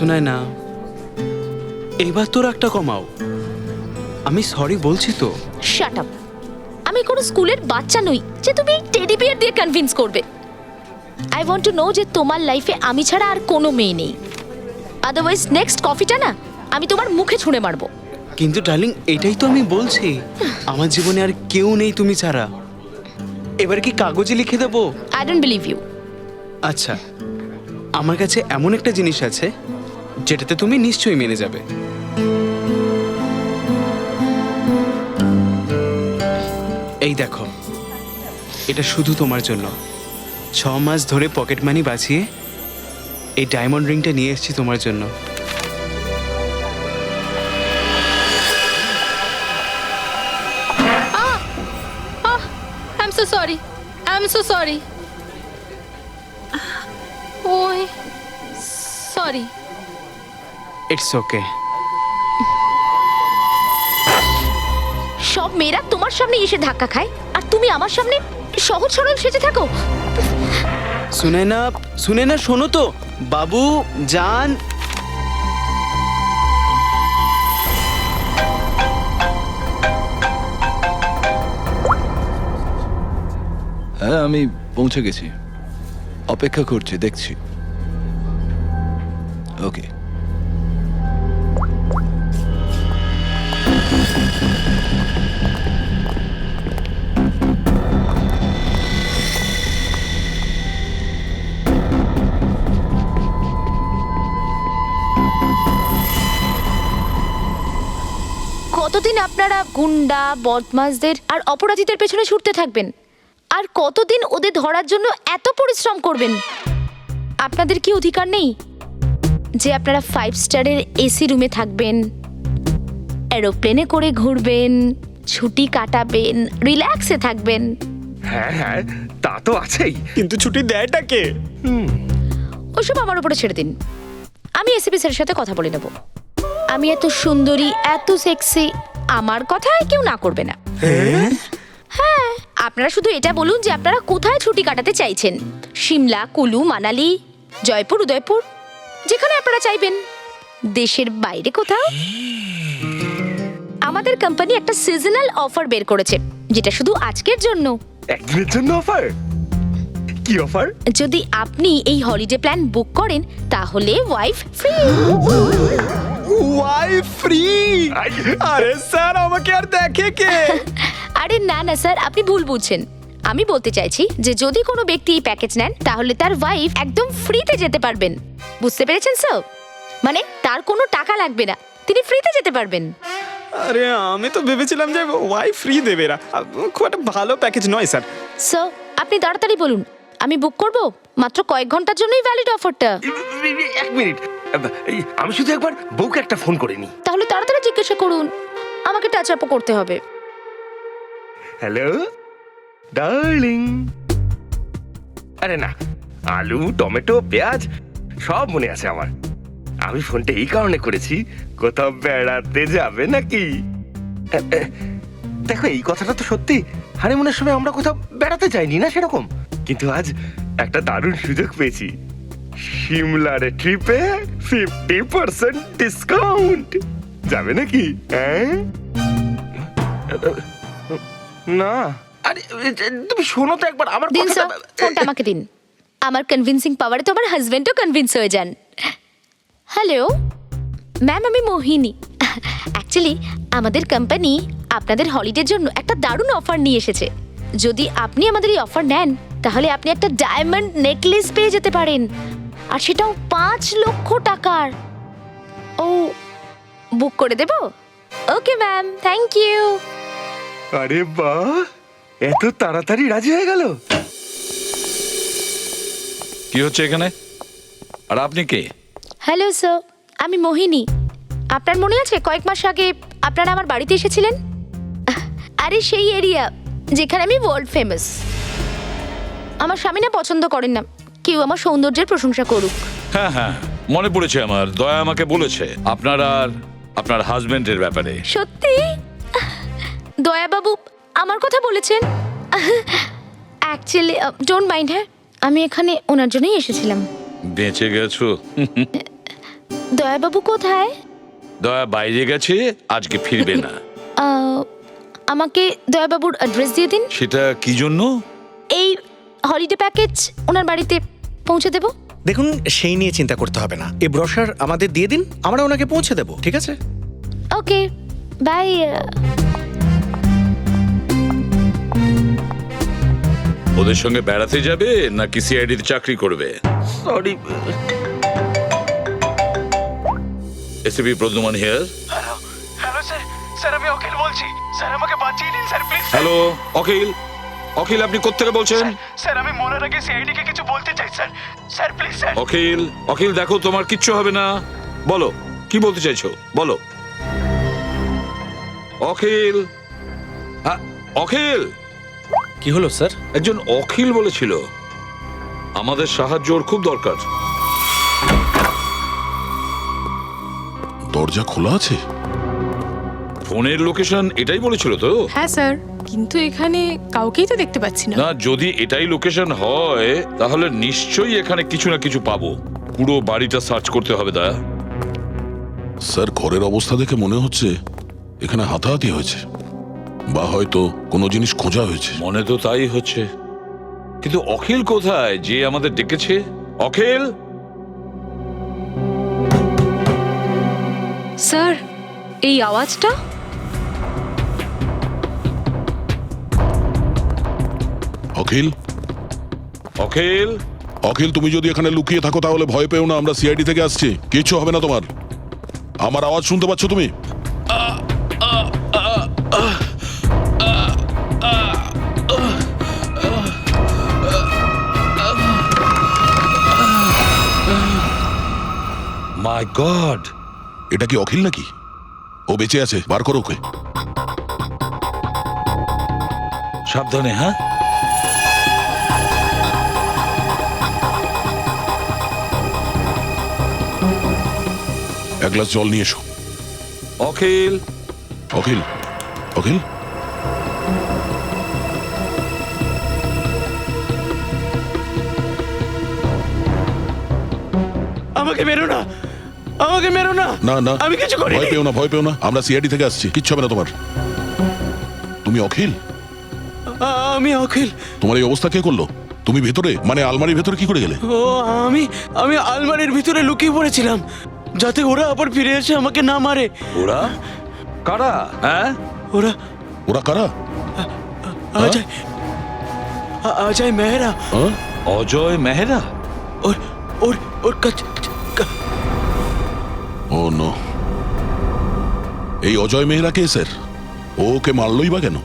শোনায় না, এইবার তোর একটা কমাও। আমি সরি বলছি তো। Shut up. আমি কোনো স্কুলের বাচ্চা নই যে তুমি টেডি বিয়ার দিয়ে কনভিন্স করবে। আই ওয়ান্ট টু নো যে তোমার লাইফে আমি ছাড়া আর কোনো মেয়ে নেই। আদারওয়াইজ নেক্সট কফিটা না আমি তোমার মুখে ছুঁড়ে মারবো। কিন্তু ডার্লিং, এটাই তো আমি বলছি, আমার জীবনে আর কেউ নেই তুমি ছাড়া। এবার কি কাগজে লিখে দেবো? I don't believe you. আচ্ছা, আমার কাছে এমন একটা জিনিস আছে যেটাতে তুমি নিশ্চয়ই মেনে যাবে। এই দেখো, এটা শুধু তোমার জন্য। 6 মাস ধরে পকেট মানি বাঁচিয়ে এই ডায়মন্ড রিংটা নিয়ে এসেছি তোমার জন্য। I'm so sorry. I'm so sorry. ওই সরি। It's okay. সব মেয়েরা তোমার সামনে এসে ধাক্কা খায় আর তুমি আমার সামনে সহজ সরল সেজে থাকো। শুনে না, শোনো তো বাবু জান। হ্যাঁ, আমি পৌঁছে গেছি, অপেক্ষা করছি, দেখছি। ওকে। কতদিন আপনারা গুন্ডা, বদমাশদের আর অপরাধীদের পেছনে ছুটতে থাকবেন? আর কতদিন ওদের ধরার জন্য এত পরিশ্রম করবেন? আপনাদের কি অধিকার নেই যে আপনারা 5 স্টারের এসি রুমে থাকবেন, এরোপ্লেনে করে ঘুরবেন, ছুটি কাটাবেন, রিল্যাক্সে থাকবেন? হ্যাঁ হ্যাঁ, তা তো আছেই। কিন্তু ছুটি দেয়টা কে? ওসব আমার উপরে ছেড়ে দিন। আমি এসিপি স্যারের সাথে কথা বলে নেব। আমি এত সুন্দরী, এত সেক্সি, আমার কথায় কেউ না করবে না। হ্যাঁ, আপনারা শুধু এটা বলুন যে আপনারা কোথায় ছুটি কাটাতে চাইছেন। সিমলা, কুলু, মানালি, জয়পুর, উদয়পুর, যেখানে আপনারা চাইবেন। দেশের বাইরে কোথাও। আমাদের কোম্পানি একটা সিজনাল অফার বের করেছে, যেটা শুধু আজকের জন্য। একদিনের জন্য অফার? কি অফার? যদি আপনি এই হলিডে প্ল্যান বুক করেন তাহলে ওয়াইফ ফ্রি। Wife free? আরে স্যার, আমাকে আর দেখে কে? আরে না না স্যার, আপনি ভুল বুঝছেন। আমি বলতে চাইছি যে যদি কোনো ব্যক্তি এই প্যাকেজ নেন তাহলে তার ওয়াইফ একদম ফ্রিতে যেতে পারবেন। বুঝতে পেরেছেন স্যার? মানে তার কোনো টাকা লাগবে না, তিনি ফ্রিতে যেতে পারবেন। আরে আমি তো ভেবেছিলাম যে ওয়াইফ ফ্রি দেবে না। খুব একটা ভালো প্যাকেজ নয় স্যার। স্যার, আপনি তাড়াতাড়ি বলুন, আমি বুক করব। মাত্র কয়েক ঘন্টার জন্যই ভ্যালিড অফারটা। 1 মিনিট, আমি শুধু একবার বউকে একটা ফোন করে নি। তাহলে তাড়াতাড়ি জিজ্ঞাসা করুন, আমাকে টাচ আপও করতে হবে। Hello darling. আরে না, আলু, টমেটো, পেঁয়াজ সব মনে আছে আমার। আমি ফোনটা এই কারণে করেছি, কোথাও বেড়াতে যাবে নাকি? দেখো, এই কথাটা তো সত্যি। হানিমুনের সময় আমরা কোথাও বেড়াতে যাইনি না সেরকম, কিন্তু আজ একটা দারুণ সুযোগ পেয়েছি। সিমলার ট্রিপে 50% ডিসকাউন্ট। যাবে নাকি? হ্যাঁ না, আরে তুমি শোনো তো একবার আমার দিন কথাটা। স্যার, ফোনটা আমাকে দিন। আমার কনভিন্সিং পাওয়ারে তো আমার হাজবেন্ডও কনভিন্স হয়ে যান। হ্যালো ম্যাম, আমি মোহিনী। অ্যাকচুয়ালি আমাদের কোম্পানি আপনাদের হলিডের জন্য একটা দারুণ অফার নিয়ে এসেছে। যদি আপনি আমাদের এই অফার নেন তাহলে আপনি একটা ডায়মন্ড নেকলেস পেয়ে যেতে পারেন, আর সেটাও 5 লক্ষ টাকার। ও, বুক করে দেব? Okay ma'am, thank you. আরে বাহ, এত তাড়াতাড়ি রাজি হয়ে গেল। কি হচ্ছে এখানে? আর আপনি কে? হ্যালো স্যার, আমি মোহিনী। আপনার মনে আছে কয়েক মাস আগে আপনারা আমার বাড়িতে এসেছিলেন? আরে সেই এরিয়া যেখানে আমি ওয়ার্ল্ড ফেমাস। আমার স্বামী না পছন্দ করেন না কেউ আমার সৌন্দর্যের প্রশংসা করুক। হ্যাঁ হ্যাঁ, মনে পড়েছে আমার। দয়া আমাকে বলেছে আপনার আর আপনার হাজবেন্ডের ব্যাপারে। সত্যি? দয়াবাবু আমার কথা বলেছেন? Actually don't mind. হ্যাঁ, আমি এখানে ওনার জন্যই এসেছিলাম। বেঁচে গেছো। দয়াবাবু কোথায়? দয়া বাইরে গেছে, আজকে ফিরবে না। আমাকে দয়াবাবুর অ্যাড্রেস দিয়ে দিন। সেটা কি জন্য? এই হলিডে প্যাকেজ ওনার বাড়িতে পৌঁছে দেব। দেখুন, সেই নিয়ে চিন্তা করতে হবে না। এই ব্রোশার আমাদের দিয়ে দিন, আমরা ওনাকে পৌঁছে দেবো, ঠিক আছে? Okay, bye. ওদের সঙ্গে বেড়াতে যাবে নাকি সিআইডিতে চাকরি করবে? Sorry. ACP Pradyuman here. Hello sir, sir আমি অখিল বলছি। স্যার আমাকে বাঁচিয়ে দিন sir, please. Hello Akhil, Akhil আপনি কোত্থেকে বলছেন? স্যার আমি মরার আগে সিআইডি কে কিছু বলতে চাই sir. Sir please sir. Akhil, Akhil দেখো তোমার কিচ্ছু হবে না, বলো কি বলতে চাইছো বলো। অখিল, অখিল। কি হলো স্যার? একজন অখিল বলেছিল, আমাদের সাহায্য ওর খুব দরকার। দরজা খোলা আছে? ফোনের লোকেশন এটাই বলেছিল তো? হ্যাঁ স্যার, কিন্তু এখানে কাউকেই তো দেখতে পাচ্ছি না। না, যদি এটাই লোকেশন হয় তাহলে নিশ্চয়ই এখানে কিছু না কিছু পাবো। পুরো বাড়িটা সার্চ করতে হবে। দয়া, স্যার ঘরের অবস্থা দেখে মনে হচ্ছে এখানে হাতাহাতি হয়েছে, বা হয়তো কোনো জিনিস খোঁজা হয়েছে। মনে তো তাই হচ্ছে, কিন্তু অখিল কোথায় যে আমাদের ডেকেছে? অখিল, স্যার, এই আওয়াজটা? অখিল, অখিল, অখিল তুমি যদি এখানে লুকিয়ে থাকো তাহলে ভয় পেও না, আমরা সিআইডি থেকে আসছি, কিচ্ছু হবে না তোমার। আমার আওয়াজ শুনতে পাচ্ছ তুমি? মাই গড, এটা কি অখিল নাকি? ও বেঁচে আছে, বার করো ওকে। সাবধানে। হ্যাঁ, এক গ্লাস জল নিয়ে এসো। অখিল, অখিল, অখিল, আমাকে মেরো না, আমাকে মেরো না। না না, আমি কিছু করিনি। ভয় পেও না, ভয় পেও না, আমরা সিআইডি থেকে আসছি, কিচ্ছু হবে না তোমার। তুমি অখিল? আমি অখিল। তোমার এই অবস্থা কে করলো? তুমি ভেতরে, মানে আলমারির ভেতরে কি করে গেলে? ও আমি আমি আলমারির ভিতরে লুকিয়ে পড়েছিলাম যাতে ওরা আবার ফিরে এসে আমাকে না মারে। ওরা কারা? হ্যাঁ, ওরা ওরা কারা? অজয়, অজয় মেহরা। হ্যাঁ? অজয় মেহরা? ওর ওর ওর ও নো, এই অজয় মেহরা কে স্যার? ও ওকে মারলই বা কেন?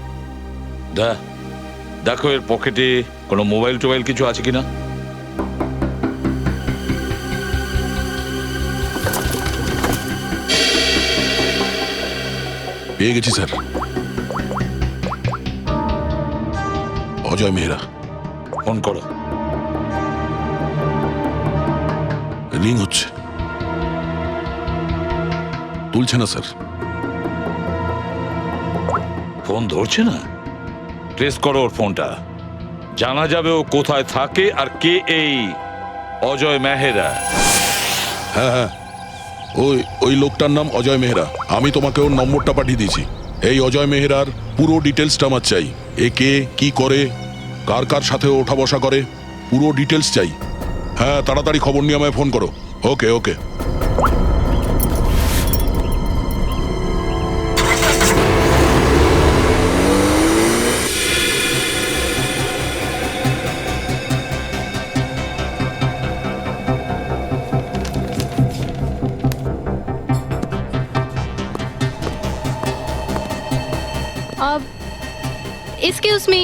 দেখো এর পকেটে কোনো মোবাইল টোবাইল কিছু আছে কিনা। পেয়ে গেছি স্যার, অজয় মেহরা। ফোন করো। রিং হচ্ছে, তুলছে না স্যার। ফোন ধরছে না? ট্রেস করো ওর ফোনটা, জানা যাবে ও কোথায় থাকে আর কে এই অজয় মেহরা। হ্যাঁ হ্যাঁ, ওই ওই লোকটার নাম অজয় মেহরা। আমি তোমাকে ওর নম্বরটা পাঠিয়ে দিয়েছি। এই অজয় মেহরার পুরো ডিটেলসটা আমার চাই। এ কে, কি করে, কার কার সাথে ওঠা বসা করে, পুরো ডিটেলস চাই। হ্যাঁ, তাড়াতাড়ি খবর নিয়ে আমায় ফোন করো। Okay okay. Excuse me.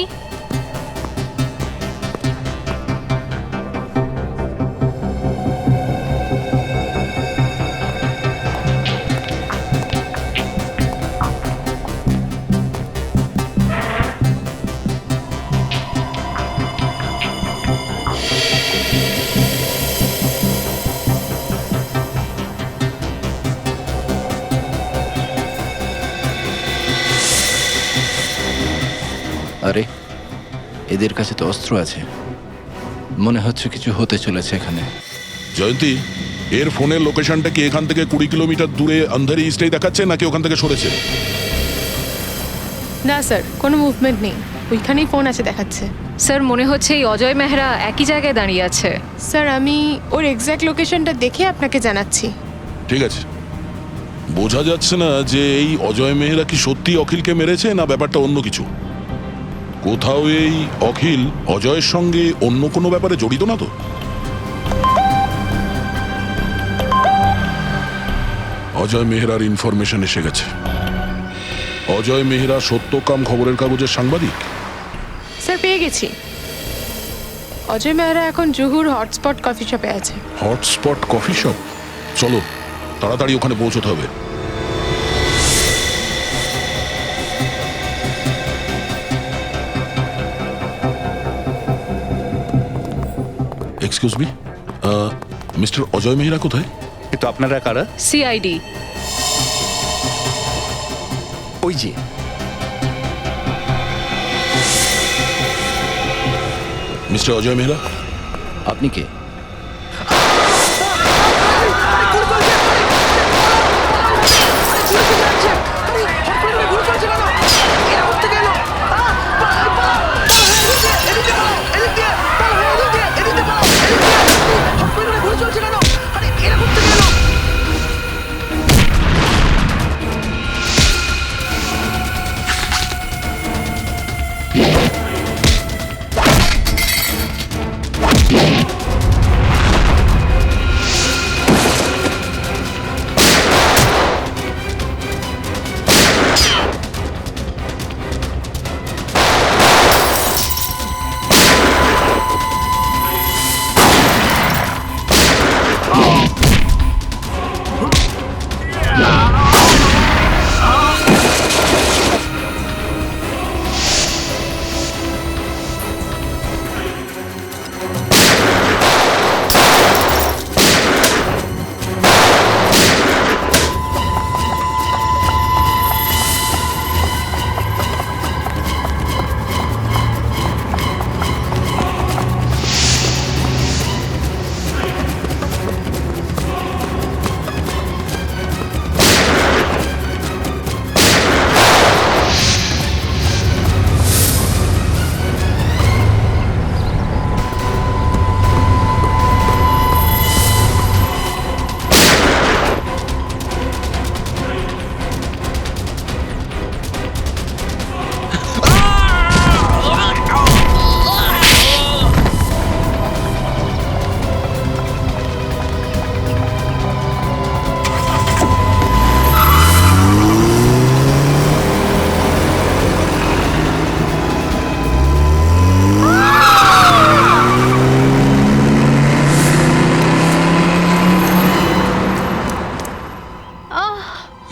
আরে এদের কাছে তো অস্ত্র আছে, মনে হচ্ছে কিছু হতে চলেছে এখানে। জয়ন্তী, এর ফোনের লোকেশনটা কি এখান থেকে 20 কিলোমিটার দূরে আন্ধারি ইস্টেই দেখাচ্ছে নাকি ওখান থেকে সরেছে? না স্যার, কোনো মুভমেন্ট নেই, ওইখানেই ফোন আছে দেখাচ্ছে। স্যার মনে হচ্ছে এই অজয় মেহরা একই জায়গায় দাঁড়িয়ে আছে। স্যার আমি ওর এক্স্যাক্ট লোকেশনটা দেখে আপনাকে জানাচ্ছি। ঠিক আছে, বোঝা যাচ্ছে না যে এই অজয় মেহরা কি সত্যি অখিলকে মেরেছে না ব্যাপারটা অন্য কিছু। কোথাও এই অখিল অজয়ের সঙ্গে অন্য কোনো ব্যাপারে জড়িত না তো? অজয় মেহরার ইনফরমেশন এসে গেছে। অজয় মেহরা সত্যকাম খবরের কাগজের সাংবাদিক। স্যার পেয়ে গেছি, অজয় মেহরা এখন জুহুর হটস্পট কফি শপে আছে। Hotspot coffee shop? চলো তাড়াতাড়ি ওখানে পৌঁছতে হবে। Excuse me, mister Ajay Mehra কোথায়? কিন্তু আপনারা কারা? সিআইডি। ওই যে মিস্টার অজয় মেহরা, আপনি কে?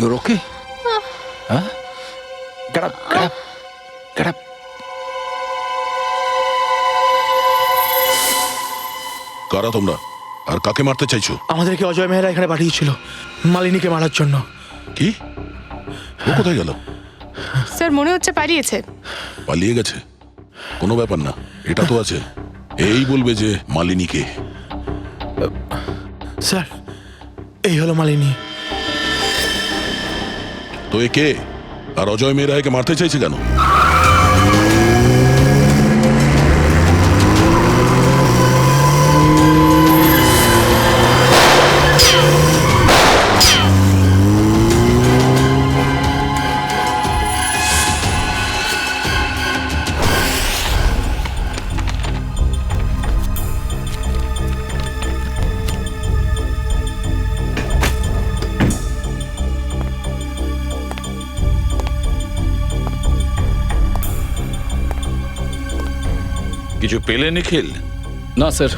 You're okay? Huh? Get up, get up, get up. কারা তোমরা আর কাকে মারতে চাইছো? আমাদেরকে অজয় মেহরা এখানে পাঠিয়েছিল মালিনীকে মারার জন্য। কি? ও কোথায় গেল? স্যার মনে হচ্ছে পালিয়েছে। পালিয়ে গেছে? কোনো ব্যাপার না, এটা তো আছে। এই বলবে যে মালিনীকে। স্যার এই হলো মালিনী। তো এ কে? আর অজয় মেহরা একে মারতে চাইছে কেন? কিছু পেলে নিখিল? না স্যার।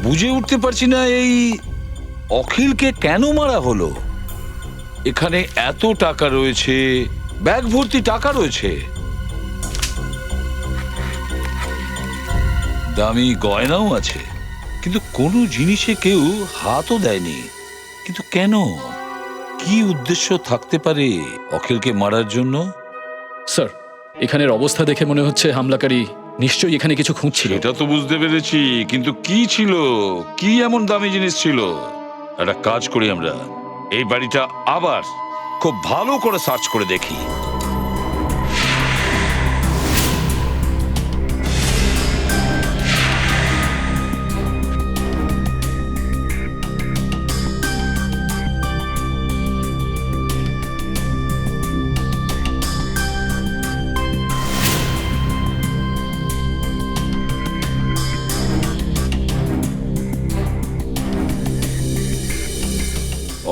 বুঝে উঠতে পারছি না এই অখিলকে কেন মারা হলো। এখানে এত টাকা রয়েছে, ব্যাগ ভর্তি টাকা রয়েছে, দামি গয়নাও আছে, কিন্তু কোনো জিনিসে কেউ হাতও দেয়নি। কিন্তু কেন? কি উদ্দেশ্য থাকতে পারে অখিলকে মারার জন্য? স্যার এখানের অবস্থা দেখে মনে হচ্ছে হামলাকারী নিশ্চয়ই এখানে কিছু খুঁজছিল। এটা তো বুঝতে পেরেছি, কিন্তু কি ছিল, কি এমন দামি জিনিস ছিল? একটা কাজ করি আমরা, এই বাড়িটা আবার খুব ভালো করে সার্চ করে দেখি।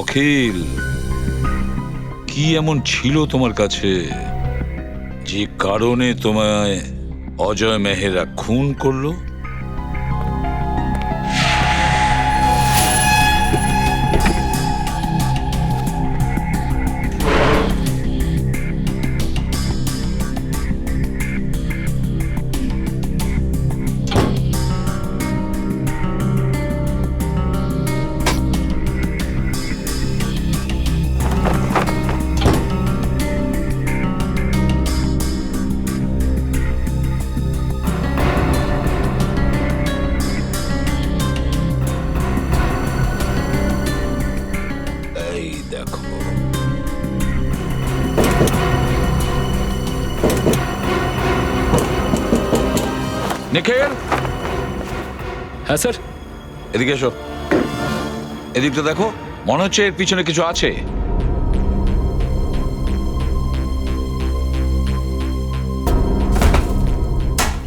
অখিল, কি এমন ছিল তোমার কাছে যে কারণে তোমায় অজয় মেহরা খুন করলো? এই দেখো, নিখিল, হ্যাঁ স্যার। এদিকে এসো। এদিকটা দেখো, মনে হচ্ছে এর পিছনে কিছু আছে।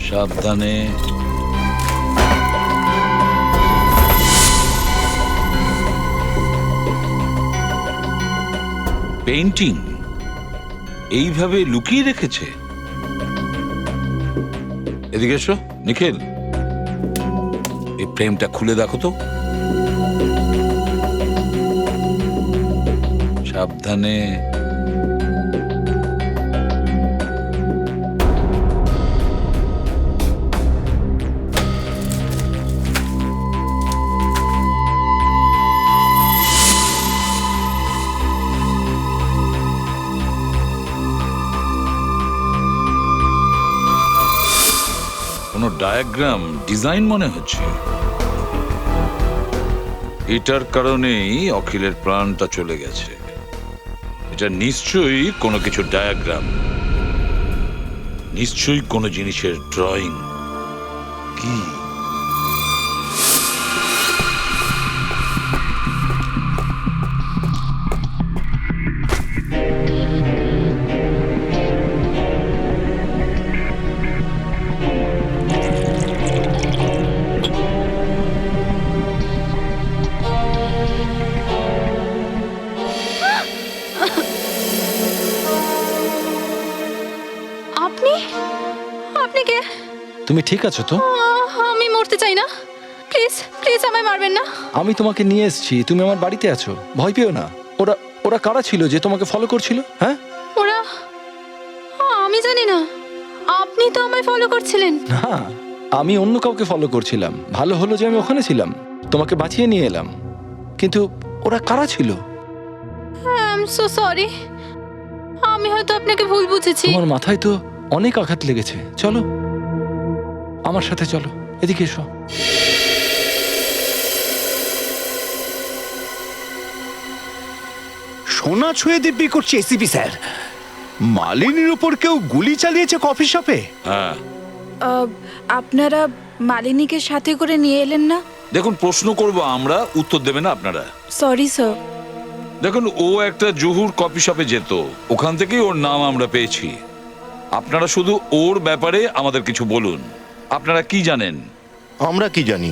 সাবধানে। পেইন্টিং এইভাবে লুকিয়ে রেখেছে। এদিকে এসো নিখিল, এই ফ্রেমটা খুলে দেখো তো। সাবধানে। কোনো ডায়াগ্রাম ডিজাইন মনে হচ্ছে। এটার কারণেই অখিলের প্রাণটা চলে গেছে। এটা নিশ্চয়ই কোনো কিছু ডায়াগ্রাম, নিশ্চয়ই কোনো জিনিসের ড্রয়িং। কি? আপনি আপনি কে? তুমি ঠিক আছো তো? আমি মরতে চাই না, প্লিজ প্লিজ আমায় মারবেন না। আমি তোমাকে নিয়ে এসেছি, তুমি আমার বাড়িতে আছো, ভয় পেও না। ওরা ওরা কারা ছিল যে তোমাকে ফলো করছিল? হ্যাঁ, ওরা, আমি জানি না। আপনি তো আমায় ফলো করছিলেন। না, আমি অন্য কাউকে ফলো করছিলাম। ভালো হলো যে আমি ওখানে ছিলাম, তোমাকে বাঁচিয়ে নিয়ে এলাম। কিন্তু ওরা কারা ছিল? আই এম সো সরি, আমি হয়তো আপনাকে ভুল বুঝেছি। তোমার মাথায় তো অনেক আঘাত লেগেছে। চলো আমার সাথে, চলো এদিকে এসো। সোনা ছুঁয়ে দিব্যি করছে এসিপি স্যার। মালিনীর উপর কেউ গুলি চালিয়েছে কফি শপে। হ্যাঁ, আপনারা মালিনীকে সাথে করে নিয়ে এলেন না? দেখুন, প্রশ্ন করব আমরা, উত্তর দেবেন না আপনারা। Sorry sir. দেখুন, ও একটা জহুর কফি শপে যেত, ওখান থেকেই ওর নাম আমরা পেয়েছি। আপনারা শুধু ওর ব্যাপারে আমাদের কিছু বলুন। আপনারা কি জানেন? আমরা কি জানি?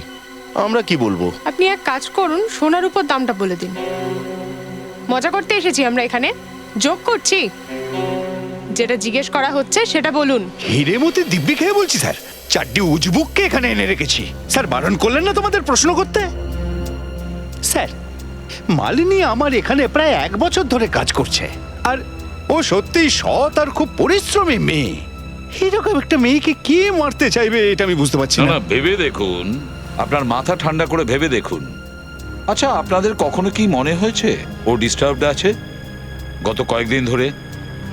আমরা কি বলবো? আপনি এক কাজ করুন, সোনার উপর দামটা বলে দিন। মজা করতে এসেছি আমরা এখানে, যোগ করছি। যেটা জিজ্ঞেস করা হচ্ছে সেটা বলুন। হিরেমতি দিব্যি খেয়ে বলছি স্যার, চারটি উজবুককে এখানে এনে রেখেছি। স্যার বারণ করলেন না তোমাদের প্রশ্ন করতে? স্যার, মালিনী আমার এখানে প্রায় 1 বছর ধরে কাজ করছে, আর ও সত্যিই সৎ আর খুব পরিশ্রমী মেয়ে। এরকম একটা মেয়েকে কে মারতে চাইবে এটা আমি বুঝতে পারছি না না। না, ভেবে দেখুন, আপনার মাথা ঠান্ডা করে ভেবে দেখুন। আচ্ছা, আপনাদের কখনো কি মনে হয়েছে ও ডিস্টার্বড আছে গত কয়েকদিন ধরে?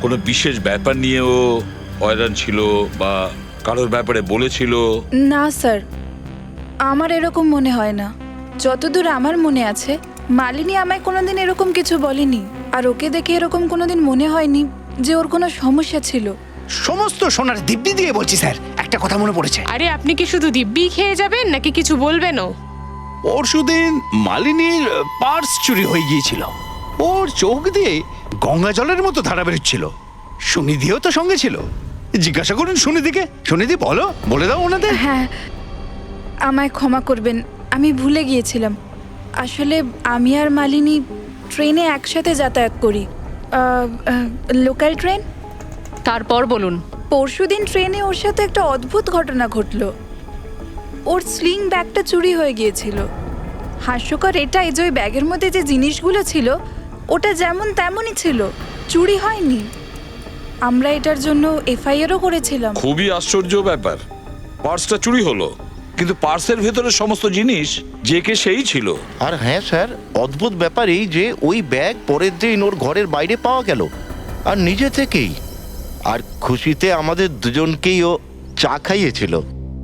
কোনো বিশেষ ব্যাপার নিয়ে ও হয়রান ছিল, বা কারোর ব্যাপারে বলেছিল? না স্যার, আমার এরকম মনে হয় না। যতদূর আমার মনে আছে, মালিনী আমায় কোনোদিন এরকম কিছু বলেনি। আর ওকে দেখে এরকম কোনোদিন মনে হয়নি যে ওর কোনো সমস্যা ছিল। সমস্ত সোনার দিব্যি দিয়ে বলছি স্যার, একটা কথা মনে পড়েছে। আরে আপনি কি শুধু দিব্যি খেয়ে যাবেন নাকি কিছু বলবেনও? পরশুদিন মালিনীর পার্স চুরি হয়ে গিয়েছিল। ওর চোখ দিয়ে গঙ্গা জলের মতো ধারা বেরোচ্ছিল। সুনিধিও তো সঙ্গে ছিল। জিজ্ঞাসা করুন সুনিধিকে। সুনিধি বলো, বলে দাও ওনাদের। হ্যাঁ, আমায় ক্ষমা করবেন, আমি ভুলে গিয়েছিলাম। আসলে আমি আর মালিনী ট্রেনে একসাথে যাতায়াত করি, লোকাল ট্রেন। তারপর বলুন। পরশুদিন ট্রেনে ওর সাথে একটা অদ্ভুত ঘটনা ঘটলো। ওর স্লিং ব্যাগটা চুরি হয়ে গিয়েছিল। হাস্যকর এটাই যে ওই ব্যাগের মধ্যে যে জিনিসগুলো ছিল ওটা যেমন তেমনই ছিল, চুরি হয়নি। আমরা এটার জন্য এফআইআরও করেছিলাম। খুবই আশ্চর্য ব্যাপার, পার্সটা চুরি হলো কিন্তু পার্সের ভেতরে সমস্ত জিনিস যে কে সেই ছিল। আর হ্যাঁ স্যার, অদ্ভুত ব্যাপার এই যে ওই ব্যাগ পরের দিন ওর ঘরের বাইরে পাওয়া গেল, আর নিজে থেকেই। আর খুশিতে আমাদের দুজনকেই ও চা খাইয়েছিল।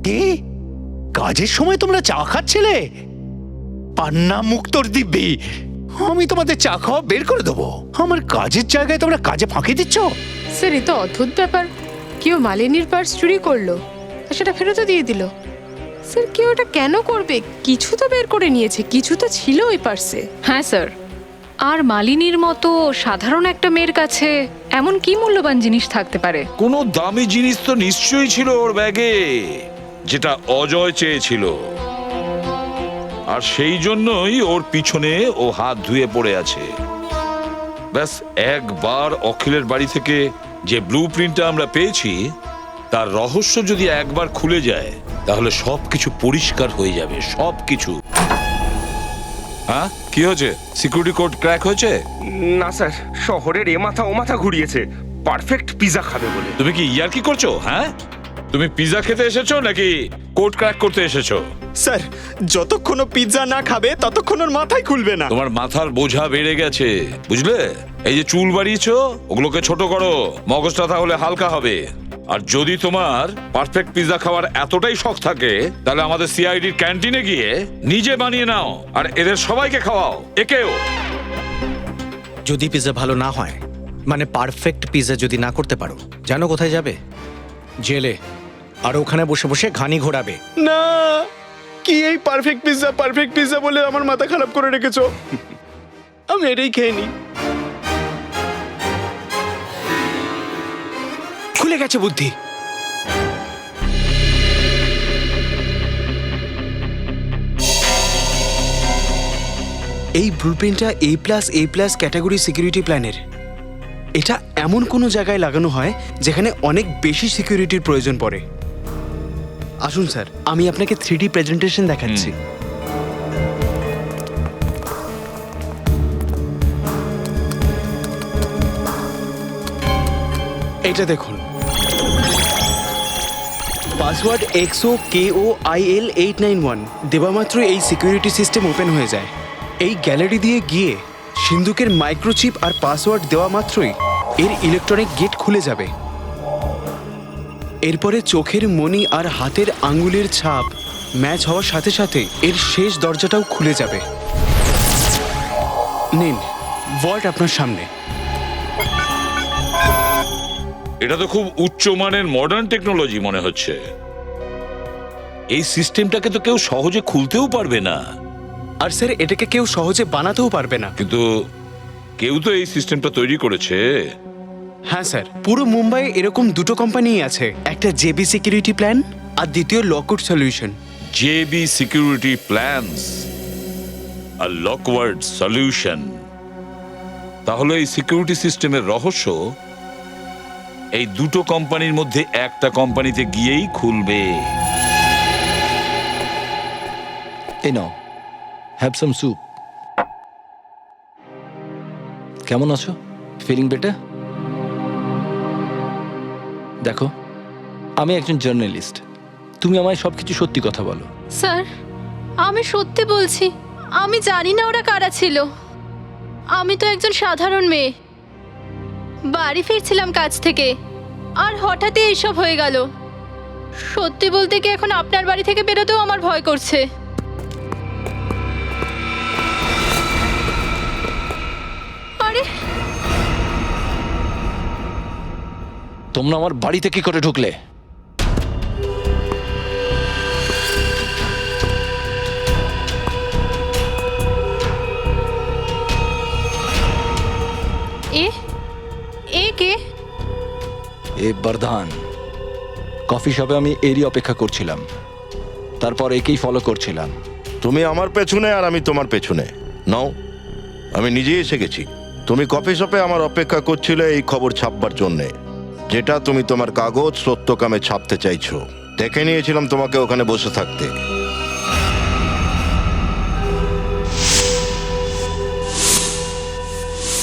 কি কাজের সময় তোমরা চা খাচ্ছিলে? পান্না মুক্তর দিব্যি, আমি তোমাদের চা খাওয়া বের করে দেবো। আমার কাজের জায়গায় তোমরা কাজে ফাঁকি দিচ্ছ। স্যার, এ তো অদ্ভুত ব্যাপার। কেউ মালিনীর পার্স চুরি করলো আর সেটা ফেরতও দিয়ে দিল। স্যার, কেউ এটা কেন করবে? কিছু তো বের করে নিয়েছে, কিছু তো ছিল ওই পার্সে। হ্যাঁ স্যার, আর মালিনীর মতো সাধারণ একটা মেয়ের কাছে এমন কি মূল্যবান জিনিস থাকতে পারে? কোনো দামি জিনিস তো নিশ্চয়ই ছিল ওর ব্যাগে, যেটা অজয় চেয়েছিল। আর সেই জন্যই ওর পিছনে ও হাত ধুয়ে পড়ে আছে। ব্যাস একবার অখিলের বাড়ি থেকে যে ব্লু প্রিন্টটা আমরা পেয়েছি, তার রহস্য যদি একবার খুলে যায় তাহলে সবকিছু পরিষ্কার হয়ে যাবে, সবকিছু। হ্যাঁ, কি হয়েছে? সিকিউরিটি কোড ক্র্যাক হয়েছে? না স্যার, শহরের এ মাথা ও মাথা ঘুরিয়েছে পারফেক্ট পিজা খাবে বলে। তুমি কি ইয়ার্কি করছো? হ্যাঁ, তুমি পিজা খেতে এসেছো নাকি কোড ক্র্যাক করতে এসেছো? স্যার, যতক্ষণ পিৎজা না খাবে ততক্ষণ ওর মাথায় খুলবে না। তোমার মাথার বোঝা বেড়ে গেছে, বুঝলে? এই যে চুল বাড়িয়েছো, ওগুলোকে ছোট করো, মগজটা তাহলে হালকা হবে। আর যদি তোমার পারফেক্ট পিৎজা খাওয়ার এতটাই শখ থাকে, তাহলে আমাদের সিআইডির ক্যান্টিনে গিয়ে নিজে বানিয়ে নাও আর এদের সবাইকে খাওয়াও, একেও। যদি পিৎজা ভালো না হয়, মানে পারফেক্ট পিৎজা যদি না করতে পারো, জানো কোথায় যাবে? জেলে। আর ওখানে বসে বসে ঘানি ঘোরাবে। না, কি এই পারফেক্ট পিৎজা বলে আমার মাথা খারাপ করে রেখেছো। আমি এটাই খেয়ে নি। খুলে গেছে বুদ্ধি। এই ব্লুপ্রিন্টটা A++ ক্যাটাগরি সিকিউরিটি প্ল্যানের। এটা এমন কোনো জায়গায় লাগানো হয় যেখানে অনেক বেশি সিকিউরিটির প্রয়োজন পড়ে। আসুন স্যার, আমি আপনাকে 3D প্রেজেন্টেশন দেখাচ্ছি। এটা দেখুন, পাসওয়ার্ড XOKOIL891 দেওয়া মাত্র এই সিকিউরিটি সিস্টেম ওপেন হয়ে যায়। এই গ্যালারি দিয়ে গিয়ে সিন্ধুকের মাইক্রোচিপ আর পাসওয়ার্ড দেওয়া মাত্রই এর ইলেকট্রনিক গেট খুলে যাবে। এরপরে চোখের মণি আর হাতের আঙ্গুলের ছাপ ম্যাচ হওয়ার সাথে সাথে এর শেষ দরজাটাও খুলে যাবে। নিন, ভল্ট আপনার সামনে। এটা তো খুব উচ্চমানের মডার্ন টেকনোলজি মনে হচ্ছে। এই সিস্টেমটাকে তো কেউ সহজে খুলতেও পারবে না। আর স্যার, এটাকে কেউ সহজে বানাতেও পারবে না। কিন্তু কেউ তো এই সিস্টেমটা তৈরি করেছে। হ্যাঁ স্যার, পুরো মুম্বাইয়ে এরকম দুটো কোম্পানিই আছে, একটা জেবি সিকিউরিটি প্ল্যান আর দ্বিতীয় Lockwood solution. JB security plans আর লকওয়ার্ড সলিউশন। তাহলে এই সিকিউরিটি সিস্টেমের রহস্য এই দুটো কোম্পানির মধ্যে একটা কোম্পানিতে গিয়েই খুলবে। এই নাও, হ্যাভ সাম স্যুপ। কেমন আছো? Feeling better? দেখো, আমি একজন জার্নালিস্ট। তুমি আমায় সবকিছু সত্যি কথা বলো। স্যার, আমি সত্যি বলছি, আমি জানি না ওরা কারা ছিল। আমি তো একজন সাধারণ মেয়ে, বাড়ি ফিরছিলাম কাজ থেকে, আর হঠাৎই এইসব হয়ে গেল। সত্যি বলতে কি এখন আপনার বাড়ি থেকে বেরোতেও আমার ভয় করছে। আরে তোমরা আমার বাড়িতে কি করে ঢুকলে? এ এ কে? এ বরদান। কফি শপে আমি এরই অপেক্ষা করছিলাম, তারপর একেই ফলো করছিলাম। তুমি আমার পেছনে আর আমি তোমার পেছনে। নাও, আমি নিজেই এসে গেছি। তুমি কফি শপে আমার অপেক্ষা করছিলে এই খবর ছাপবার জন্যে, যেটা তুমি তোমার কাগজ সত্যকামে ছাপতে চাইছো। দেখে নিয়েছিলাম তোমাকে ওখানে বসে থাকতে।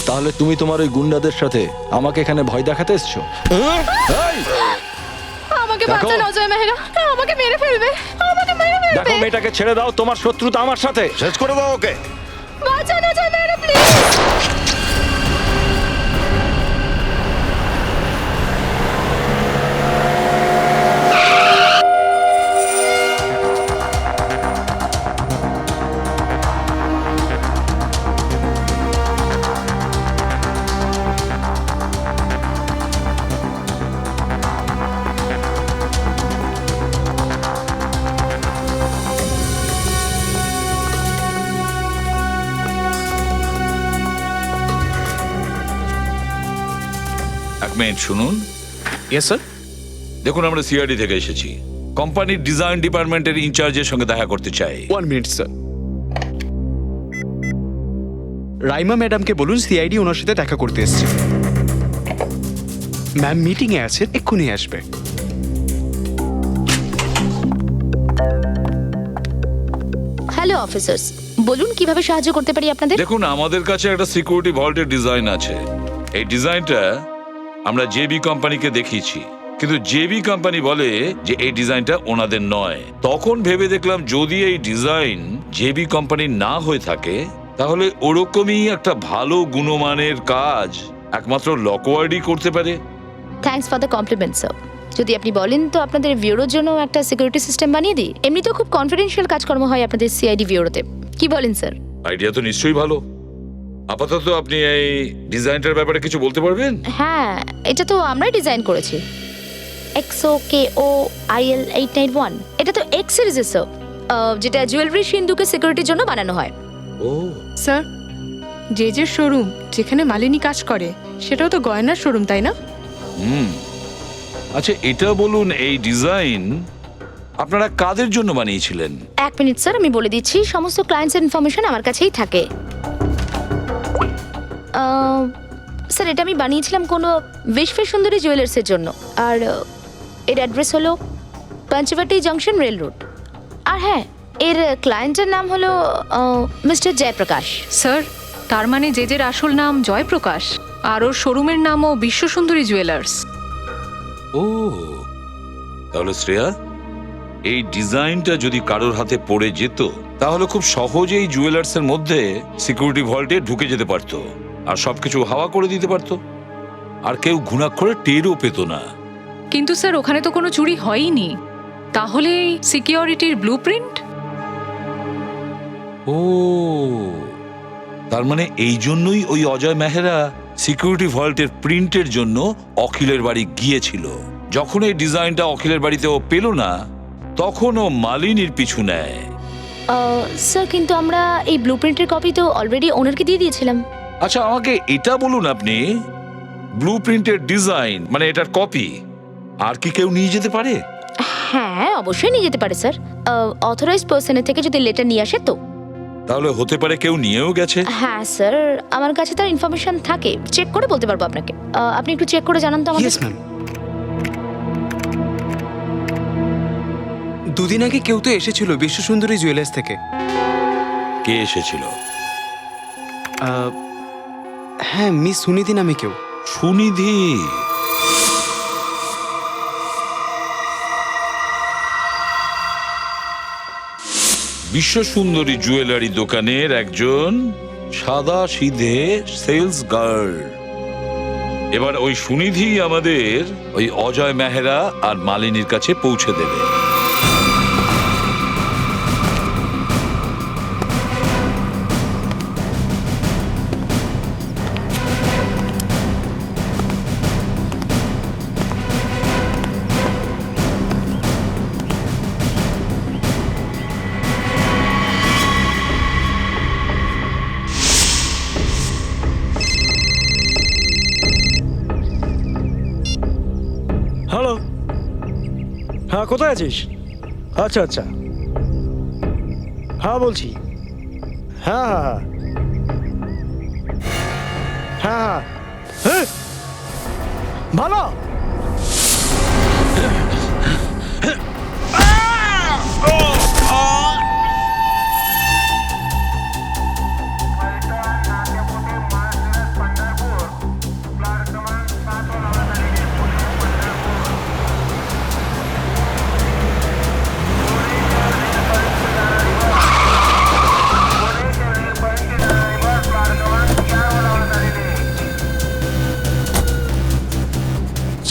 তাহলে তুমি তোমার ওই গুন্ডাদের সাথে আমাকে এখানে ভয় দেখাতে এসছো? এই! আমাকে দেখো। বাঁচান অজয় মেহরা, আমাকে মেরে ফেলবে, আমাকে মেরে দেখো, ফেলবে। মেয়েটাকে ছেড়ে দাও, তোমার শত্রুতা আমার সাথে। শেষ করে দাও ওকে। বাঁচান অজয় মেহরা, প্লিজ। এক মিনিট শুনুন। Yes sir. দেখুন, আমরা সিআইডি থেকে এসেছি। কোম্পানির ডিজাইন ডিপার্টমেন্টের ইনচার্জের সঙ্গে দেখা করতে চাই। 1 মিনিট স্যার। রাইমা ম্যাডামকে বলুন সিআইডি ওনার সাথে দেখা করতে এসেছে। ম্যাম মিটিংয়ে আছে, এক্ষুনি আসবে। হ্যালো অফিসার্স, বলুন কিভাবে সাহায্য করতে পারি আপনাদের? দেখুন, আমাদের কাছে একটা সিকিউরিটি ভল্টের ডিজাইন আছে। এই ডিজাইনটা আমরা জেবি কোম্পানিকে দেখিয়েছি, কিন্তু জেবি কোম্পানি বলে যে এই ডিজাইনটা ওনাদের নয়। তখন ভেবে দেখলাম যদি এই ডিজাইন জেবি কোম্পানির না হয়ে থাকে, তাহলে ওরকমই একটা ভালো গুণমানের কাজ একমাত্র লকওয়ার্ডই করতে পারে। Thanks for the compliment sir. যদি আপনি বলেন তো আপনাদের ভিউরোর জন্য একটা সিকিউরিটি সিস্টেম বানিয়ে দিই। এমনিতেও খুব কনফিডেন্সিয়াল কাজকর্ম হয় আপনাদের সিআইডি ভিউরোতে। কি বলেন স্যার? আইডিয়া তো নিশ্চয়ই ভালো। আপাতত আপনি এই ডিজাইনটার ব্যাপারে কিছু বলতে পারবেন? হ্যাঁ, এটা তো আমরাই ডিজাইন করেছি। XOKOIL 891, এটা তো এক্স সিরিজের স্যার, যেটা জুয়েলারি সিন্ধুকে সিকিউরিটির জন্য বানানো হয়। ও স্যার, যে শোরুম যেখানে মালিনী কাজ করে সেটাও তো গয়নার শোরুম, তাই না? হুম। আচ্ছা, এটা বলুন, এই ডিজাইন আপনারা কাদের জন্য বানিয়েছিলেন? 1 মিনিট স্যার, আমি বলে দিচ্ছি। সমস্ত ক্লায়েন্টসের ইনফরমেশন আমার কাছেই থাকে। স্যার, এটা আমি বানিয়েছিলাম কোনো বিশ্ব সুন্দরী জুয়েলার্সের জন্য। আর এর অ্যাড্রেস হলো পঞ্চবটি জংশন রেল রোড। আর হ্যাঁ, এর ক্লায়েন্টের নাম হলো মিস্টার জয়প্রকাশ। স্যার, তার মানে জেজের আসল নাম জয়প্রকাশ, আর ওর শোরুমের নামও বিশ্বসুন্দরী জুয়েলার্স। ও, তাহলে শ্রেয়া, এই ডিজাইনটা যদি কারোর হাতে পড়ে যেত, তাহলে খুব সহজেই জুয়েলার্সের মধ্যে সিকিউরিটি ভল্টে ঢুকে যেতে পারতো আর সবকিছু হাওয়া করে দিতে পারতো, আর কেউ ঘুণাক্ষরে টেরও পেত না। কিন্তু স্যার, ওখানে তো কোনো চুরি হয়নি। তাহলে সিকিউরিটির ব্লুপ্রিন্ট? ও, তার মানে এই জন্যই ওই অজয় মেহরা সিকিউরিটি ভল্টের প্রিন্টের জন্য অখিলের বাড়ি গিয়েছিল। যখন এই ডিজাইনটা অখিলের বাড়িতে ও পেল না, তখন ও মালিনীর পিছু নেয়। স্যার, কিন্তু আমরা এই ব্লুপ্রিন্টের কপি তো অলরেডি ওনারকে দিয়ে দিয়েছিলাম। আচ্ছা, আমাকে এটা বলুন, আপনি ব্লুপ্রিন্টের ডিজাইন মানে এটার কপি আর কি কেউ নিয়ে যেতে পারে? হ্যাঁ, অবশ্যই নিয়ে যেতে পারে স্যার। অথরাইজড পার্সনের থেকে যদি লেটার নিয়ে আসে তো। তাহলে হতে পারে কেউ নিয়েও গেছে। হ্যাঁ স্যার, আমার কাছে তার ইনফরমেশন থাকে, চেক করে বলতে পারবো আপনাকে। আপনি একটু চেক করে জানান তো আমাকে। Yes ma'am. 2 দিন আগে কেউ তো এসেছিল বিশ্ব সুন্দরী জুয়েলার্স থেকে। কে এসেছিল? হ্যাঁ, মিস সুনিধি নামে কেউ। সুনিধি? বিশ্ব সুন্দরী জুয়েলারি দোকানের একজন সাদা সিধে সেলস গার্ল। এবার ওই সুনিধি আমাদের ওই অজয় মেহরা আর মালিনীর কাছে পৌঁছে দেবে। হ্যালো, হ্যাঁ কোথায় আছিস? আচ্ছা আচ্ছা, হ্যাঁ বলছি, হ্যাঁ হ্যাঁ হ্যাঁ হ্যাঁ হ্যাঁ, ভালো।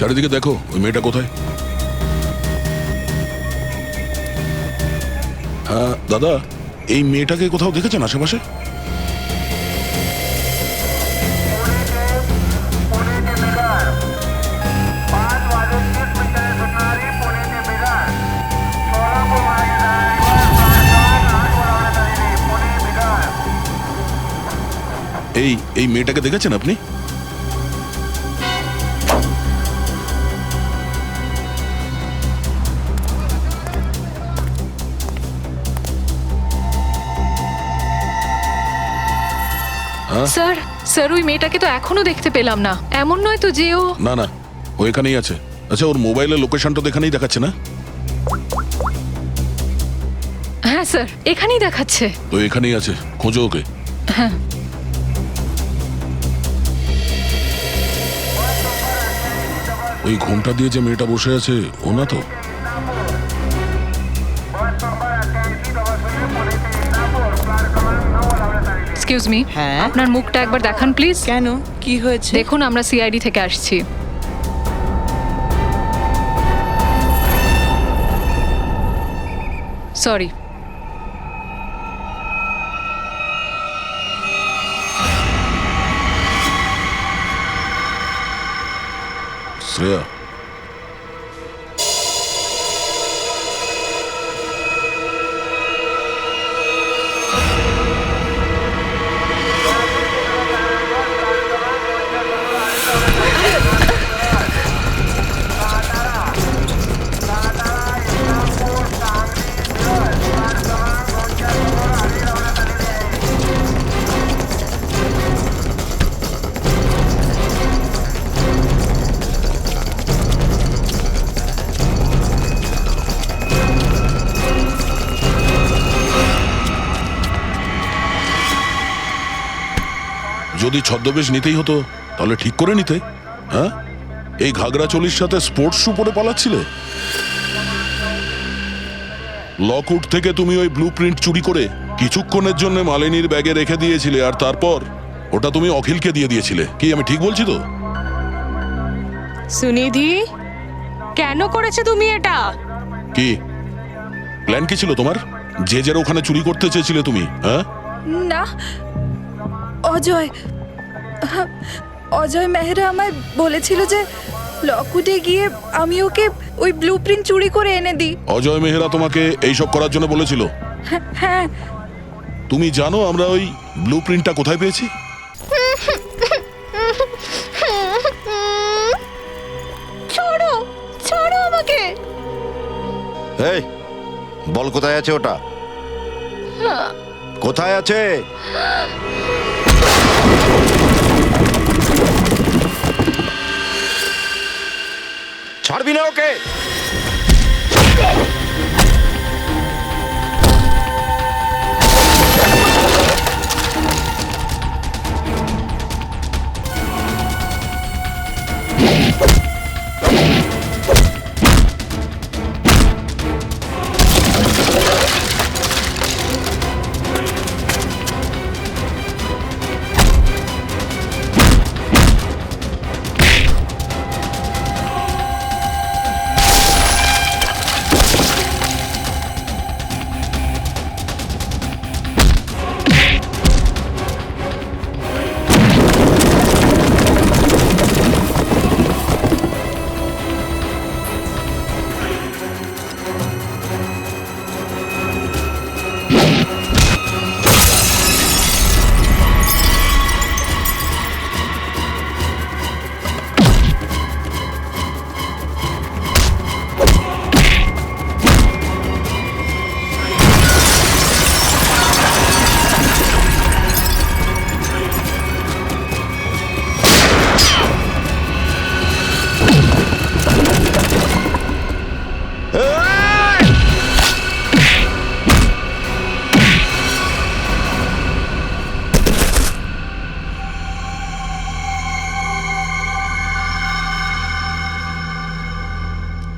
চারিদিকে দেখো, ওই মেয়েটা কোথায়? হ্যাঁ দাদা, এই মেয়েটাকে কোথাও দেখেছেন আশেপাশে? এই মেয়েটাকে দেখেছেন আপনি? স্যার স্যার ওই মেয়েটাকে তো এখনো দেখতে পেলাম না। এমন নয় তো যে ও... না না, ও এখানেই আছে। আচ্ছা, ওর মোবাইলের লোকেশনটা তো এখানেই দেখাচ্ছে না? হ্যাঁ স্যার, এখানেই দেখাচ্ছে। তো এখানেই আছে, খোঁজো ওকে। হ্যাঁ। ওই ঘোমটা দিয়ে যে মেয়েটা বসে আছে, ও না তো? এক্সকিউজ মি, আপনার মুখটা একবার দেখান প্লিজ। কেন, কি হয়েছে? দেখুন, আমরা সিআইডি থেকে আসছি। সরি। শ্রেয়া, যদি ছদ্মবেশ নিতেই হতো তাহলে ঠিক করে নিতে। হ্যাঁ, এই ঘাগরা চলির সাথে স্পোর্টস শু পরে পালাচ্ছিলে। লকউড থেকে তুমি ওই ব্লু প্রিন্ট চুরি করে কিছুক্ষণের জন্য মালিনীর ব্যাগে রেখে দিয়েছিলে, আর তারপর ওটা তুমি অখিলকে দিয়ে দিয়েছিলে। কি আমি ঠিক বলছি তো? সুনিধি, কেন করেছো তুমি এটা? কি প্ল্যান কি ছিল তোমার? যে যার ওখানে চুরি করতে চেয়েছিলে তুমি? হ্যাঁ না, অজয় মেহরা আমায় বলেছিল যে লকউডে গিয়ে আমি ওকে ওই ব্লু প্রিন্ট চুরি করে এনে দিই। অজয় মেহরা তোমাকে এইসব করার জন্য বলেছিল? হ্যাঁ। তুমি জানো আমরা ওই ব্লু প্রিন্টটা কোথায় পেয়েছি? ছাড়ো, ছাড়ো আমাকে। এই বল, কোথায় আছে ওটা? কোথায় আছে? ছাড়বি না ওকে?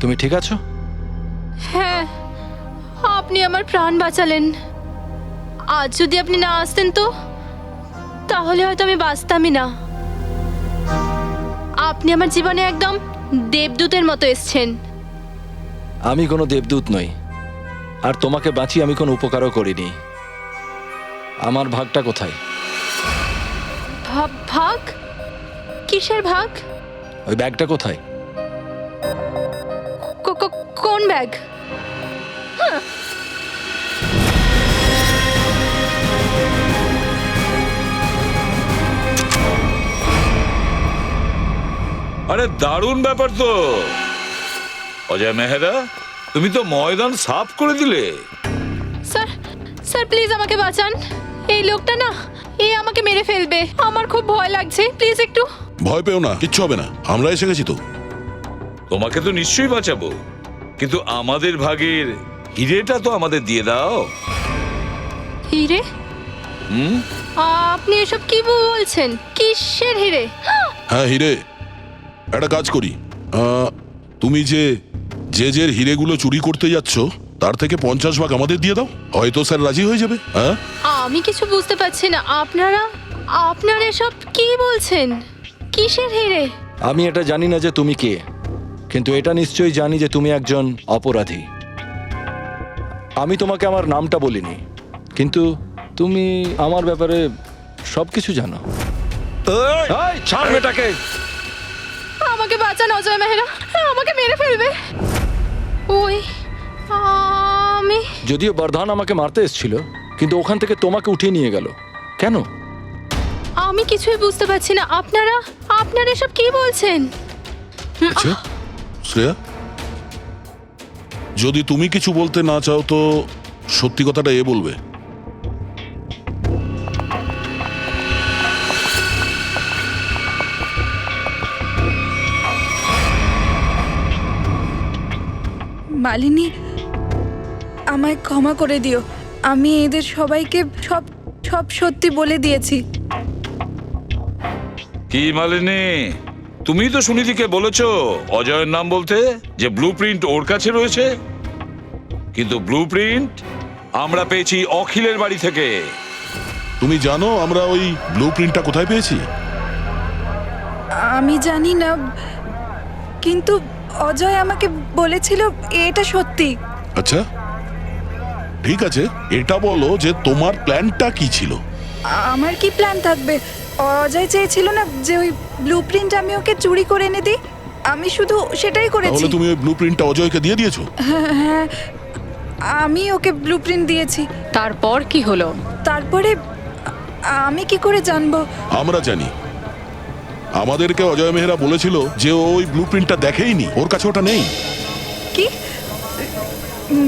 তুমি ঠিক আছো? হ্যাঁ, আপনি আমার প্রাণ বাঁচালেন। আজ যদি আপনি না আসতেন তো তাহলে হয়তো আমি বাঁচতামই না। আপনি আমার জীবনে একদম দেবদূতের মতো এসেছেন। আমি কোনো দেবদূত নই, আর তোমাকে বাঁচিয়ে আমি কোনো উপকারও করিনি। আমার ভাগটা কোথায়? ভাগ? কিসের ভাগ? ওই ব্যাগটা কোথায়? কোন ব্যাগ? আরে দারুণ ব্যাপার তো। অজয় মেহরা, তুমি তো ময়দান সাফ করে দিলে। স্যার, স্যার প্লিজ আমাকে বাঁচান। এই লোকটা না, এ আমাকে মেরে ফেলবে। আমার খুব ভয় লাগছে, প্লিজ একটু। ভয় পেও না, কিচ্ছু হবে না, আমরা এসে গেছি তো। তোমাকে তো নিশ্চয়ই বাঁচাবো, কিন্তু আমাদের ভাগের হিরেটা তো আমাদের দিয়ে দাও। হিরে? হুম? আপনি এসব কি বলছেন? কিসের হিরে? হ্যাঁ হিরে, একটা কাজ করি, তুমি যে যে হিরেগুলো চুরি করতে যাচ্ছ তার থেকে 50 ভাগ আমাদের দিয়ে দাও, হয়তো স্যার রাজি হয়ে যাবে। হ্যাঁ, আমি কিছু বুঝতে পারছি না। আপনারা এসব কি বলছেন? কিসের হিরে? আমি এটা জানি না যে তুমি কে, কিন্তু এটা নিশ্চয়ই জানি যে তুমি একজন অপরাধী। আমি তোমাকে আমার নামটা বলিনি, কিন্তু তুমি আমার ব্যাপারে সবকিছু জানো। এই, ছাড় মেয়েটাকে। আমাকে বাঁচান অজয় মেহরা, আমাকে মেরে ফেলবে। ওই আমি যদিও বর্ধন আমাকে মারতে এসেছিল, কিন্তু ওখান থেকে তোমাকে উঠিয়ে নিয়ে গেল কেন? আমি কিছুই বুঝতে পারছি না। আপনারা এসব কি বলছেন? আচ্ছা শ্রেয়া, যদি তুমি কিছু বলতে না চাও তো সত্যি কথাটা এ বলবে। মালিনী, আমায় ক্ষমা করে দিও। আমি এদের সবাইকে সব সব সত্যি বলে দিয়েছি। কি মালিনী, তুমি তো সুনীতিকে বলেছ অজয়ের নাম বলতে, যে ব্লুপ্রিন্ট ওর কাছে রয়েছে, কিন্তু ব্লুপ্রিন্ট আমরা পেয়েছি অখিলের বাড়ি থেকে। তুমি জানো আমরা ওই ব্লুপ্রিন্টটা কোথায় পেয়েছি? আমি জানি না, কিন্তু অজয় আমাকে বলেছিল এটা সত্যি। আচ্ছা ঠিক আছে, এটা বলো যে তোমার প্ল্যানটা কি ছিল? আমার কি প্ল্যান থাকবে? অজয় চেয়েছিল না যে ওই ব্লুপ্রিন্ট আমি ওকে চুরি করে এনে দিই, আমি শুধু সেটাই করেছি। তাহলে তুমি ওই ব্লুপ্রিন্টটা অজয়কে দিয়ে দিয়েছো? হ্যাঁ, আমি ওকে ব্লুপ্রিন্ট দিয়েছি। তারপর কি হলো? তারপরে আমি কি করে জানবো? আমরা জানি, আমাদেরকে অজয় মেহরা বলেছিল যে ও ওই ব্লুপ্রিন্টটা দেখেইনি, ওর কাছে ওটা নেই। কি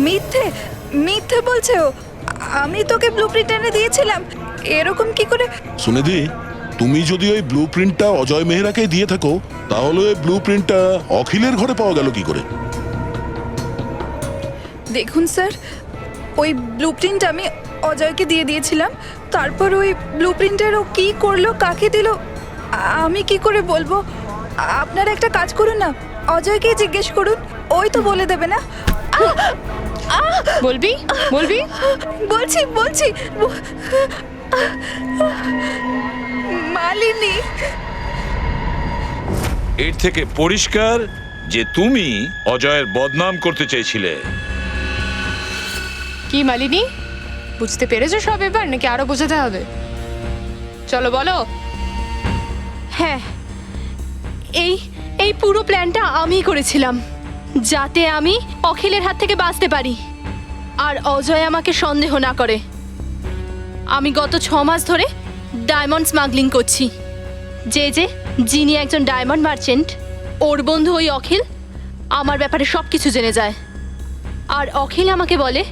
মিথ্যে মিথ্যে বলছে ও? আমি তোকে ব্লুপ্রিন্ট এনে দিয়েছিলাম, এরকম কি করে? সুনিধি, তুমি যদি ওই ব্লুপ্রিন্টটা অজয় মেহরাকে দিয়ে থাকো, তাহলে ওই ব্লুপ্রিন্টটা অখিলের ঘরে পাওয়া গেল কি করে? দেখুন স্যার, ওই ব্লুপ্রিন্ট আমি অজয়কে দিয়ে দিয়েছিলাম, তারপর ওই ব্লুপ্রিন্টের ও কি করলো, কাকে দিল, আমি কি করে বলবো? আপনারা একটা কাজ করুন না, অজয়কে জিজ্ঞেস করুন, ওই তো বলে দেবে না। বলবি? বলছি মালিনী। এর থেকে পরিষ্কার যে তুমি অজয়ের বদনাম করতে চেয়েছিলে। কি মালিনী, বুঝতে পেরেছো সব এবার, নাকি আরো বোঝাতে হবে? চলো বলো। হ্যাঁ, এই পুরো প্ল্যানটা আমিই করেছিলাম, যাতে আমি অখিলের হাত থেকে বাঁচতে পারি আর অজয় আমাকে সন্দেহ না করে। আমি গত 6 মাস ধরে ডায়মন্ড স্মাগলিং করছি। যিনি একজন ডায়মন্ড মার্চেন্ট, ওর বন্ধু ওই অখিল আমার ব্যাপারে সব কিছু জেনে যায়, আর অখিল আমাকে বলে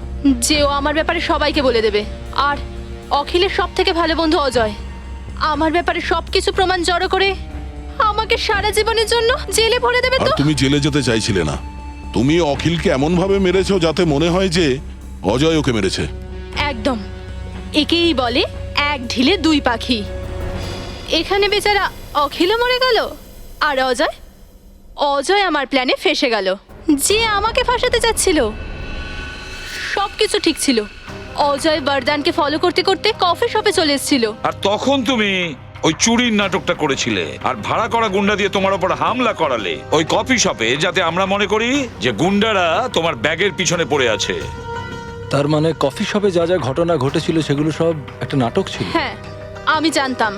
যে ও আমার ব্যাপারে সবাইকে বলে দেবে। আর অখিলের সব থেকে ভালো বন্ধু অজয় আমার ব্যাপারে সবকিছু প্রমাণ জড়ো করে আমাকে সারা জীবনের জন্য জেলে ভরে দেবে। আর তো তুমি জেলে যেতে চাইছিলে না, তুমি অখিলকে এমন ভাবে মেরেছো যাতে মনে হয় যে অজয় ওকে মেরেছে। একদম, একেই বলে এক ঢিলে দুই পাখি। এখানে বেচারা অখিলও মরে গেল, আর অজয় আমার প্ল্যানে ফেসে গেল। যে আমাকে ফাঁসাতে চাচ্ছিল, সবকিছু ঠিক ছিল। অজয় বরদানকে ফলো করতে করতে কফি শপে চলে এসেছিল। আর তখন তুমি ওই চুরির নাটকটা করেছিলে আর ভাড়া করা গুন্ডা দিয়ে তোমার উপর হামলা করালে ওই কফি শপে, যাতে আমরা মনে করি যে গুন্ডারা তোমার ব্যাগের পিছনে পড়ে আছে। তার মানে কফি শপে যা যা ঘটনা ঘটেছিল সেগুলো সব একটা নাটক ছিল। হ্যাঁ, আমি জানতাম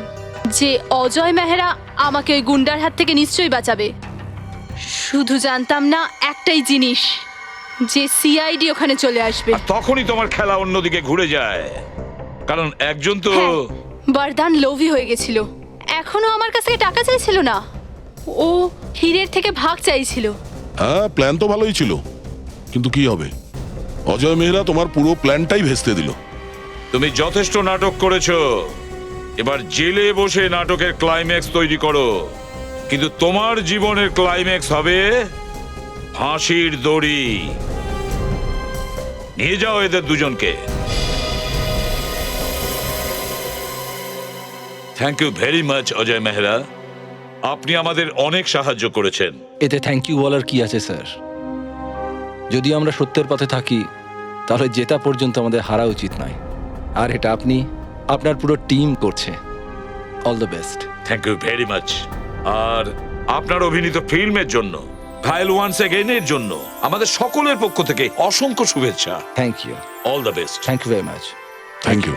যে অজয় মেহরা আমাকে ওই গুন্ডার হাত থেকে নিশ্চয়ই বাঁচাবে। শুধু জানতাম না একটাই জিনিস, যে সিআইডি ওখানে চলে আসবে। আর তখনই তোমার খেলা অন্যদিকে ঘুরে যায়, কারণ একজন তো হ্যাঁ, বরদান লোভী হয়ে গেছিল। এখনো আমার কাছ থেকে টাকা চাইছিল না, ও হীরের থেকে ভাগ চাইছিল। হ্যাঁ, প্ল্যান তো ভালোই ছিল, কিন্তু কি হবে, অজয় মেহরা তোমার পুরো প্ল্যানটাই ভেস্তে দিল। তুমি যথেষ্ট নাটক করেছো, এবার জেলে বসে নাটকের ক্লাইম্যাক্স তৈরি করো। কিন্তু তোমার জীবনের ক্লাইম্যাক্স হবে ফাঁসির দড়ি। নিয়ে যাও এদের দুজনকে। Thank you very much Ajay Mehra, আপনি আমাদের অনেক সাহায্য করেছেন। এতে থ্যাংক ইউ বলার কি আছে স্যার? যদি আমরা সত্যের পথে থাকি তাহলে জেতা পর্যন্ত আমাদের হারা উচিত নয়। আর এটা আপনি, আপনার পুরো টিম করছে। All the best. Thank you very much. আর আপনার অভিনীত ফিল্মের জন্য, ঘায়েল ওয়ান্স এগেইনের জন্য আমাদের সকলের পক্ষ থেকে অসংখ্য শুভেচ্ছা। Thank you. All the best. Thank you very much. Thank you.